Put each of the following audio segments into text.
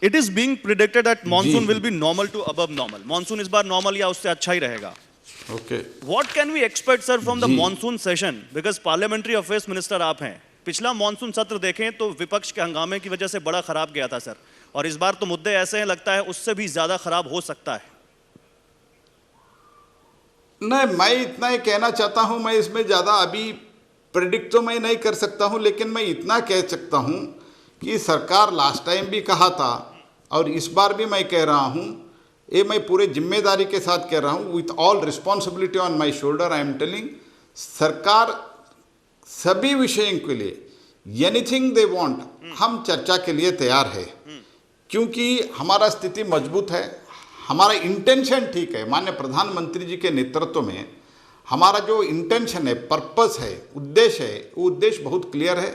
It is being predicted that monsoon will be normal to above normal. Monsoon इस बार normal या उससे अच्छा ही रहेगा. Okay. What can we expect, sir, from the monsoon session? Because parliamentary affairs minister आप हैं. पिछला monsoon सत्र देखें तो विपक्ष के हंगामे की वजह से बड़ा खराब गया था सर, और इस बार तो मुद्दे ऐसे हैं, लगता है उससे भी ज्यादा खराब हो सकता है. नहीं, मैं इतना ही कहना चाहता हूं. मैं इसमें ज़्यादा अभी प्रेडिक्ट तो मैं नहीं कर सकता हूं, लेकिन मैं इतना कह सकता हूं कि सरकार लास्ट टाइम भी कहा था और इस बार भी मैं कह रहा हूं, ये मैं पूरे जिम्मेदारी के साथ कह रहा हूं, with all responsibility on my shoulder I am telling, सरकार सभी विषयों के लिए एनीथिंग दे वांट हम चर्चा के लिए तैयार है, क्योंकि हमारा स्थिति मजबूत है, हमारा इंटेंशन ठीक है. माननीय प्रधानमंत्री जी के नेतृत्व में हमारा जो इंटेंशन है, पर्पस है, उद्देश्य है, वो उद्देश्य बहुत क्लियर है.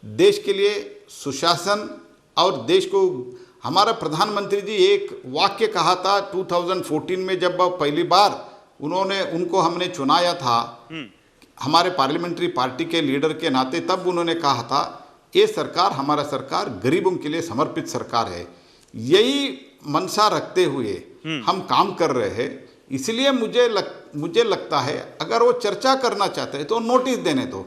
देश के लिए सुशासन और देश को, हमारा प्रधानमंत्री जी एक वाक्य कहा था 2014 में जब पहली बार उनको हमने चुनाया था हमारे पार्लियामेंट्री पार्टी के लीडर के नाते, तब उन्होंने कहा था ये सरकार, हमारा सरकार गरीबों के लिए समर्पित सरकार है. यही मनसा रखते हुए हम काम कर रहे हैं. इसलिए मुझे लगता है अगर वो चर्चा करना चाहते हैं तो नोटिस देने दो.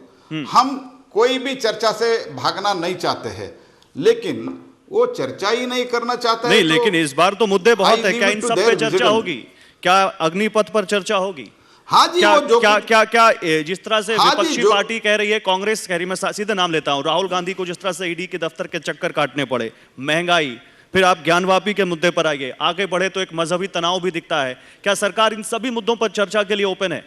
हम कोई भी चर्चा से भागना नहीं चाहते हैं, लेकिन वो चर्चा ही नहीं करना चाहता नहीं, है. लेकिन इस बार तो मुद्दे बहुत है. क्या इन सब पे चर्चा होगी? क्या अग्निपथ पर चर्चा होगी? हाँ जी, क्या जिस तरह से विपक्षी पार्टी कह रही है, कांग्रेस कह रही है, मैं सीधे नाम लेता हूं, राहुल गांधी को जिस तरह से ईडी के दफ्तर के चक्कर काटने पड़े, महंगाई, फिर आप ज्ञानवापी के मुद्दे पर आइए, आगे बढ़े तो एक मजहबी तनाव भी दिखता है. क्या सरकार इन सभी मुद्दों पर चर्चा के लिए ओपन है?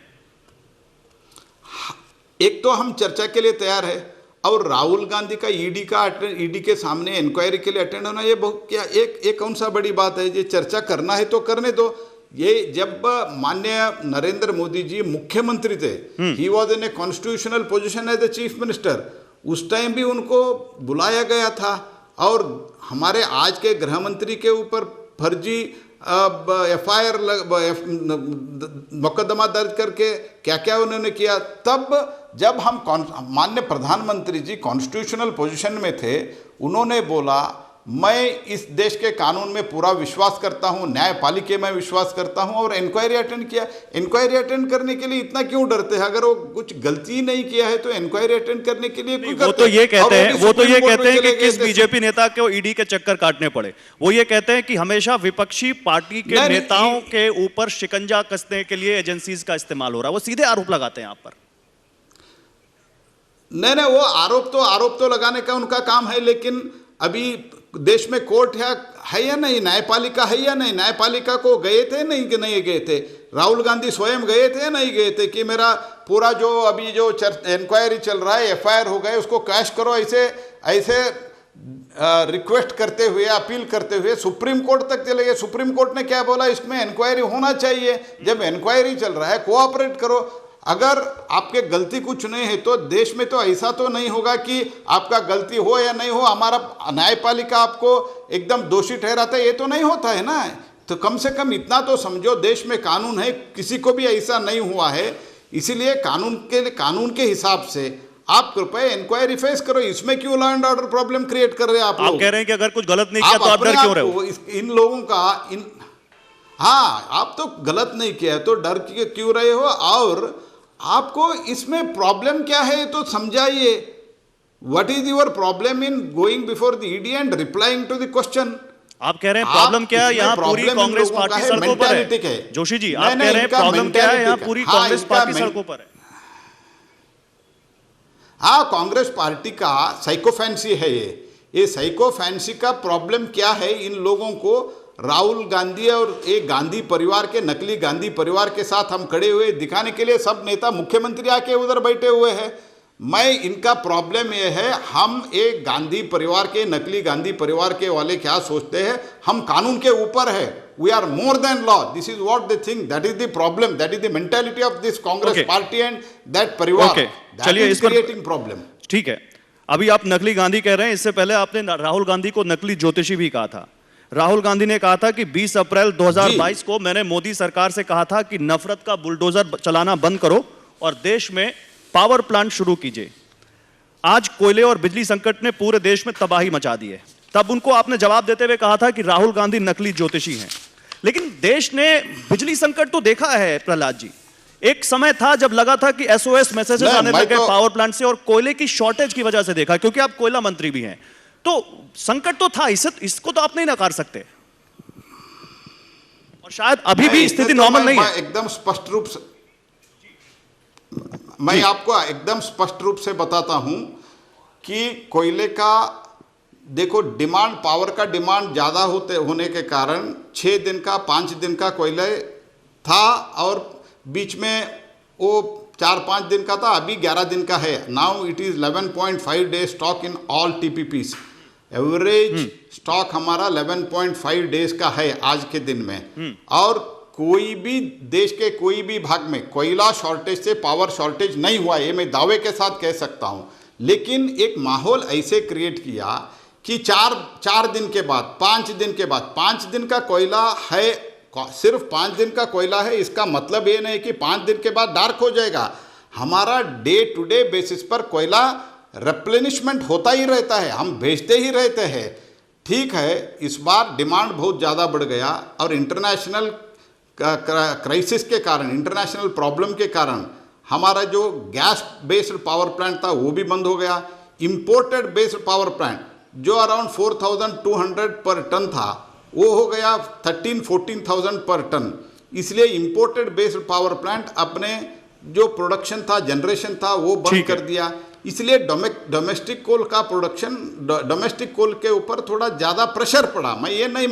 एक तो हम चर्चा के लिए तैयार है, और राहुल गांधी का ईडी के सामने इंक्वायरी के लिए अटेंड होना, ये बहुत क्या एक कौन सा बड़ी बात है? ये चर्चा करना है तो करने दो. ये जब माननीय नरेंद्र मोदी जी मुख्यमंत्री थे, he was in a constitutional position as the chief minister, उस टाइम भी उनको बुलाया गया था. और हमारे आज के गृह मंत्री के ऊपर फर्जी FIR मुकदमा दर्ज करके क्या क्या उन्होंने किया. तब जब हम माननीय प्रधानमंत्री जी कॉन्स्टिट्यूशनल पोजीशन में थे, उन्होंने बोला मैं इस देश के कानून में पूरा विश्वास करता हूं, न्यायपालिका में विश्वास करता हूं, और इंक्वायरी अटेंड किया. इंक्वायरी अटेंड करने के लिए इतना क्यों डरते हैं? अगर वो कुछ गलती नहीं किया है तो इंक्वायरी अटेंड करने के लिए क्यों? वो तो ये कहते हैं कि किस बीजेपी नेता को ईडी के चक्कर काटने पड़े. वो ये कहते हैं कि हमेशा विपक्षी पार्टी के नेताओं के ऊपर शिकंजा कसने के लिए एजेंसीज का इस्तेमाल हो रहा है. वो सीधे आरोप लगाते हैं आप पर. नहीं, वो आरोप तो लगाने का उनका काम है, लेकिन अभी देश में कोर्ट है या नहीं, न्यायपालिका है या नहीं? न्यायपालिका को गए थे नहीं कि नहीं गए थे? राहुल गांधी स्वयं गए थे या नहीं गए थे कि मेरा पूरा जो अभी जो इंक्वायरी चल रहा है, FIR हो गए, उसको कैश करो, ऐसे रिक्वेस्ट करते हुए, अपील करते हुए सुप्रीम कोर्ट तक चले गए. सुप्रीम कोर्ट ने क्या बोला? इसमें इंक्वायरी होना चाहिए. जब इंक्वायरी चल रहा है, कोऑपरेट करो. अगर आपके गलती कुछ नहीं है तो देश में तो ऐसा तो नहीं होगा कि आपका गलती हो या नहीं हो, हमारा न्यायपालिका आपको एकदम दोषी ठहराता है, ये तो नहीं होता है ना. तो कम से कम इतना तो समझो, देश में कानून है, किसी को भी ऐसा नहीं हुआ है. इसीलिए कानून के हिसाब से आप कृपया इंक्वायरी फेस करो. इसमें क्यों law and order problem create कर रहे हैं आप कह रहे हैं कि अगर कुछ गलत नहीं किया तो आप डर क्यों रहे हो? इन लोगों का हाँ, आप तो गलत नहीं किया तो डर क्यों रहे हो? और आपको इसमें प्रॉब्लम क्या है तो समझाइए. What is your problem in going before the ED and replying to the question? आप कह रहे हैं प्रॉब्लम क्या है? यहाँ पूरी कांग्रेस पार्टी सड़कों पर है. जोशी जी, आप कह रहे हैं प्रॉब्लम क्या है? यहाँ पूरी कांग्रेस पार्टी सड़कों पर है. हाँ, कांग्रेस पार्टी का साइकोफैंसी है ये साइकोफैंसी का प्रॉब्लम क्या है? इन लोगों को राहुल गांधी और एक गांधी परिवार के, नकली गांधी परिवार के साथ हम खड़े हुए दिखाने के लिए सब नेता, मुख्यमंत्री आके उधर बैठे हुए हैं. मैं इनका प्रॉब्लम ये है, हम एक गांधी परिवार के, नकली गांधी परिवार के वाले क्या सोचते हैं? हम कानून के ऊपर है. We are more than law. This is what they think. That is the problem. That is the mentality of this Congress party and that परिवार. चलिए, इस क्रिएटिंग प्रॉब्लम. ठीक है, अभी आप नकली गांधी कह रहे हैं, इससे पहले आपने राहुल गांधी को नकली ज्योतिषी भी कहा था. राहुल गांधी ने कहा था कि 20 अप्रैल 2022 को मैंने मोदी सरकार से कहा था कि नफरत का बुलडोजर चलाना बंद करो और देश में पावर प्लांट शुरू कीजिए. आज कोयले और बिजली संकट ने पूरे देश में तबाही मचा दी है. तब उनको आपने जवाब देते हुए कहा था कि राहुल गांधी नकली ज्योतिषी हैं। लेकिन देश ने बिजली संकट तो देखा है प्रहलाद जी। एक समय था जब लगा था कि एसओएस मैसेजेस आने लगे पावर प्लांट से, और कोयले की शॉर्टेज की वजह से देखा, क्योंकि आप कोयला मंत्री भी हैं, तो संकट तो था, इसको तो आप नहीं नकार सकते। और शायद अभी भी स्थिति नॉर्मल नहीं है। एकदम स्पष्ट रूप से मैं आपको एकदम स्पष्ट रूप से बताता हूं कि कोयले का देखो डिमांड, पावर का डिमांड ज़्यादा होने के कारण 6 दिन का 5 दिन का कोयला था, और बीच में वो 4-5 दिन का था, अभी 11 दिन का है। Now it is 11.5 day stock in all TPPs. Average stock हमारा 11.5 डेज का है आज के दिन में। और कोई भी देश के कोई भी भाग में कोयला शॉर्टेज से पावर शॉर्टेज नहीं हुआ, ये मैं दावे के साथ कह सकता हूँ। लेकिन एक माहौल ऐसे क्रिएट किया कि 4 दिन के बाद 5 दिन के बाद 5 दिन का कोयला है, सिर्फ 5 दिन का कोयला है, इसका मतलब ये नहीं कि 5 दिन के बाद डार्क हो जाएगा। हमारा डे टू डे बेसिस पर कोयला रिप्लेनिशमेंट होता ही रहता है, हम भेजते ही रहते हैं। ठीक है, इस बार डिमांड बहुत ज़्यादा बढ़ गया, और इंटरनेशनल क्राइसिस के कारण, इंटरनेशनल प्रॉब्लम के कारण हमारा जो गैस बेस्ड पावर प्लांट था वो भी बंद हो गया। इंपोर्टेड बेस्ड पावर प्लांट जो अराउंड 4,200 पर टन था वो हो गया 13-14,000 पर टन। इसलिए इंपोर्टेड बेस्ड पावर प्लांट अपने जो प्रोडक्शन था, जनरेशन था, वो बंद कर दिया। इसलिए डोमेस्टिक कोल का प्रोडक्शन, डोमेस्टिक कोल के ऊपर थोड़ा ज़्यादा प्रेशर पड़ा। मैं ये नहीं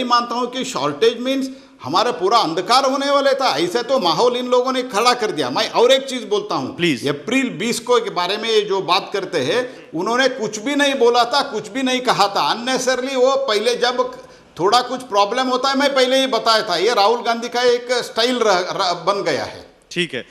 मानता हूँ कि शॉर्टेज मीन्स हमारा पूरा अंधकार होने वाले था, ऐसे तो माहौल इन लोगों ने खड़ा कर दिया। मैं और एक चीज बोलता हूँ, अप्रैल 20 को के बारे में ये जो बात करते हैं, उन्होंने कुछ भी नहीं बोला था, कुछ भी नहीं कहा था अननेसेसरली। वो पहले जब थोड़ा कुछ प्रॉब्लम होता है, मैं पहले ही बताया था, ये राहुल गांधी का एक स्टाइल बन गया है। ठीक है।